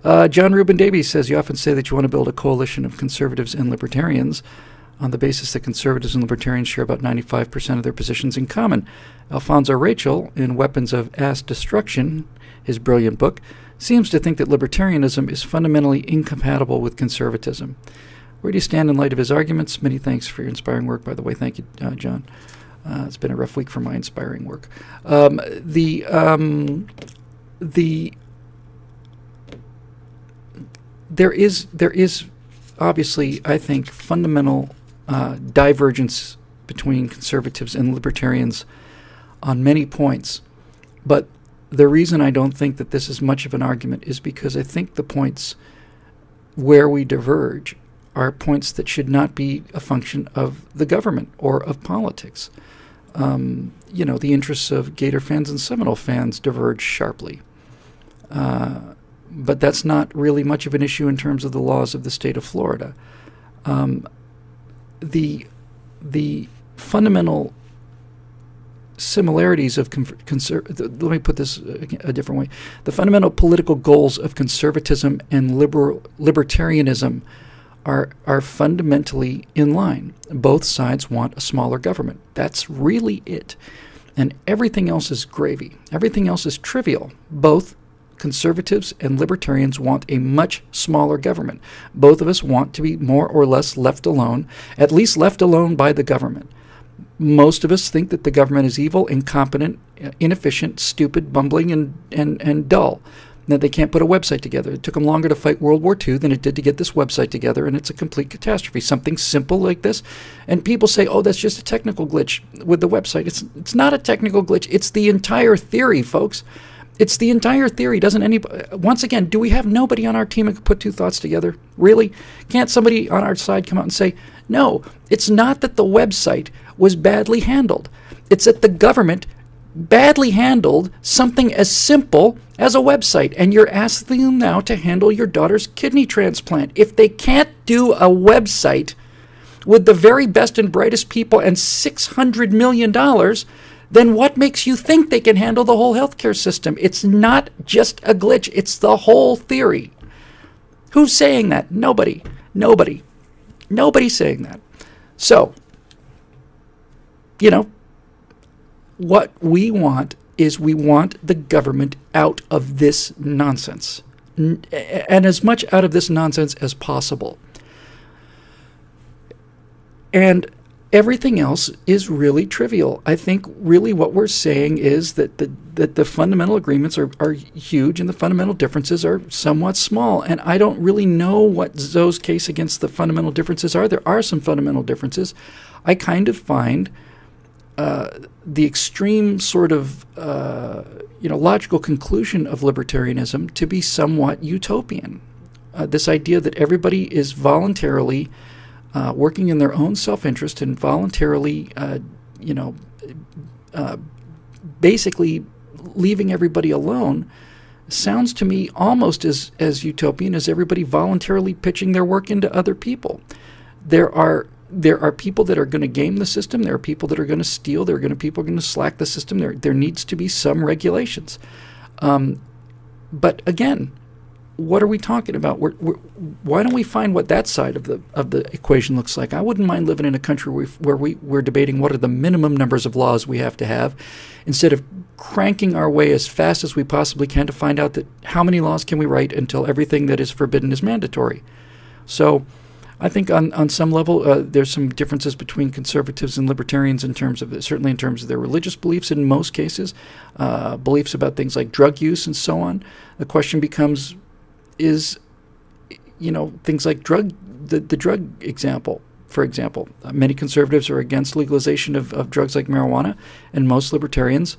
John Reuben Davies says, you often say that you want to build a coalition of conservatives and libertarians on the basis that conservatives and libertarians share about 95% of their positions in common. Alfonso Rachel, in Weapons of Ass Destruction, his brilliant book, seems to think that libertarianism is fundamentally incompatible with conservatism. Where do you stand in light of his arguments? Many thanks for your inspiring work, by the way. Thank you, John. It's been a rough week for my inspiring work. There is obviously, I think, fundamental divergence between conservatives and libertarians on many points. But the reason I don't think that this is much of an argument is because I think the points where we diverge are points that should not be a function of the government or of politics. The interests of Gator fans and Seminole fans diverge sharply. But that's not really much of an issue in terms of the laws of the state of Florida. The fundamental similarities of let me put this a different way. The fundamental political goals of conservatism and libertarianism are fundamentally in line. Both sides want a smaller government. That's really it. And everything else is gravy. Everything else is trivial. Both conservatives and libertarians want a much smaller government. Both of us want to be more or less left alone, at least left alone by the government. Most of us think that the government is evil, incompetent, inefficient, stupid, bumbling, and dull. That they can't put a website together. It took them longer to fight World War II than it did to get this website together, and it's a complete catastrophe. Something simple like this. And people say, oh, that's just a technical glitch with the website. It's not a technical glitch. It's the entire theory, folks. It's the entire theory. Once again, do we have nobody on our team who could put two thoughts together? Really? Can't somebody on our side come out and say, no, it's not that the website was badly handled. It's that the government badly handled something as simple as a website, and you're asking them now to handle your daughter's kidney transplant. If they can't do a website with the very best and brightest people and $600 million, then what makes you think they can handle the whole healthcare system? It's not just a glitch. It's the whole theory. Who's saying that? Nobody. Nobody's saying that. So, what we want is we want the government out of this nonsense, and as much out of this nonsense as possible. And everything else is really trivial. I think really what we're saying is that the fundamental agreements are huge and the fundamental differences are somewhat small. And I don't really know what Zoe's case against the fundamental differences are. There are some fundamental differences. I kind of find the extreme sort of logical conclusion of libertarianism to be somewhat utopian. This idea that everybody is voluntarily working in their own self-interest and voluntarily, basically leaving everybody alone sounds to me almost as utopian as everybody voluntarily pitching their work into other people. There are people that are going to game the system. There are people that are going to steal. There are people going to slack the system. There needs to be some regulations. But again, what are we talking about? Why don't we find what that side of the equation looks like? I wouldn't mind living in a country where we're debating what are the minimum numbers of laws we have to have, instead of cranking our way as fast as we possibly can to find out that how many laws can we write until everything that is forbidden is mandatory. So I think on some level there's some differences between conservatives and libertarians certainly in terms of their religious beliefs in most cases, beliefs about things like drug use and so on. The question becomes, things like the drug example, for example. Many conservatives are against legalization of drugs like marijuana, and most libertarians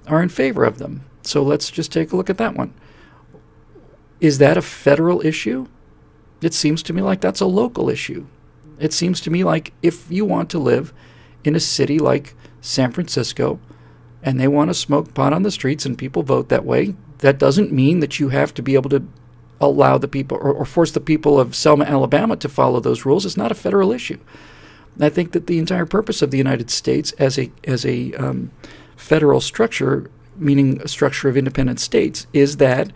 are in favor of them. So let's just take a look at that one. Is that a federal issue? It seems to me like that's a local issue. It seems to me like if you want to live in a city like San Francisco and they want to smoke pot on the streets and people vote that way, that doesn't mean that you have to be able to allow the people or force the people of Selma, Alabama to follow those rules. It's not a federal issue. I think that the entire purpose of the United States as a federal structure, meaning a structure of independent states, is that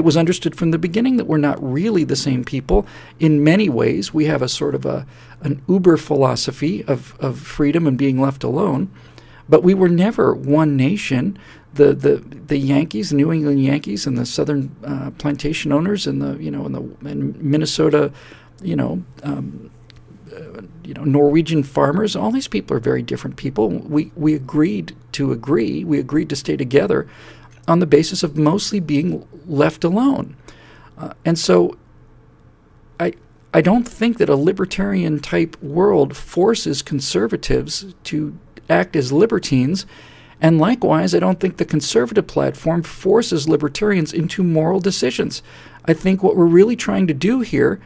It was understood from the beginning that we're not really the same people. In many ways, we have a sort of an uber philosophy of freedom and being left alone, but we were never one nation. The Yankees, the New England Yankees, and the Southern plantation owners, and and Minnesota, Norwegian farmers. All these people are very different people. We agreed to agree. We agreed to stay together on the basis of mostly being left alone. And so I don't think that a libertarian type world forces conservatives to act as libertines. And likewise, I don't think the conservative platform forces libertarians into moral decisions. I think what we're really trying to do here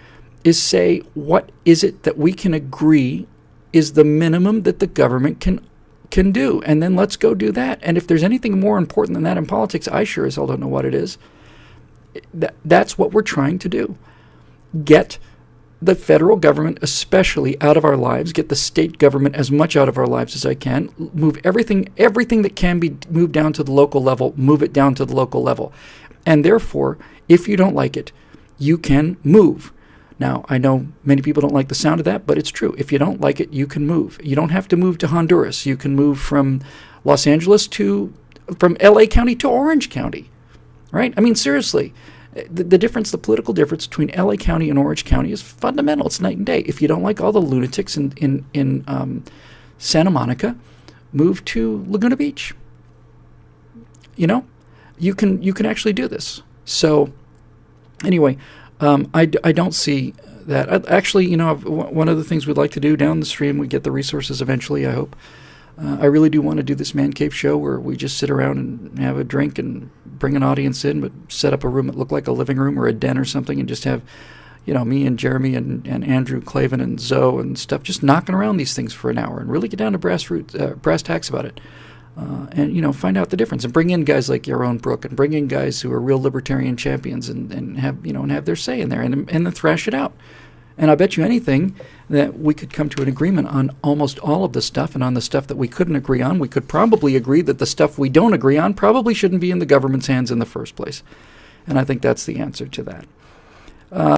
is say, what is it that we can agree is the minimum that the government can do? And then let's go do that. And if there's anything more important than that in politics, I sure as hell don't know what it is. That's what we're trying to do. Get the federal government especially out of our lives, get the state government as much out of our lives as I can, move everything that can be moved down to the local level, move it down to the local level. And therefore, if you don't like it, you can move. Now, I know many people don't like the sound of that, but it's true. If you don't like it, you can move. You don't have to move to Honduras. You can move from Los Angeles from LA County to Orange County, right? I mean, seriously. The difference, the political difference between LA County and Orange County is fundamental. It's night and day. If you don't like all the lunatics in Santa Monica, move to Laguna Beach. You can actually do this. So anyway, I don't see that. Actually, one of the things we'd like to do down the stream, we get the resources eventually, I hope. I really do want to do this Man Cave show where we just sit around and have a drink and bring an audience in, but set up a room that looked like a living room or a den or something, and just have, me and Jeremy and Andrew Clavin and Zoe and stuff just knocking around these things for an hour and really get down to brass tacks about it. And find out the difference, and bring in guys like Yaron Brook, and bring in guys who are real libertarian champions, and have their say in there, and then thrash it out. And I bet you anything that we could come to an agreement on almost all of the stuff, and on the stuff that we couldn't agree on, we could probably agree that the stuff we don't agree on probably shouldn't be in the government's hands in the first place. And I think that's the answer to that.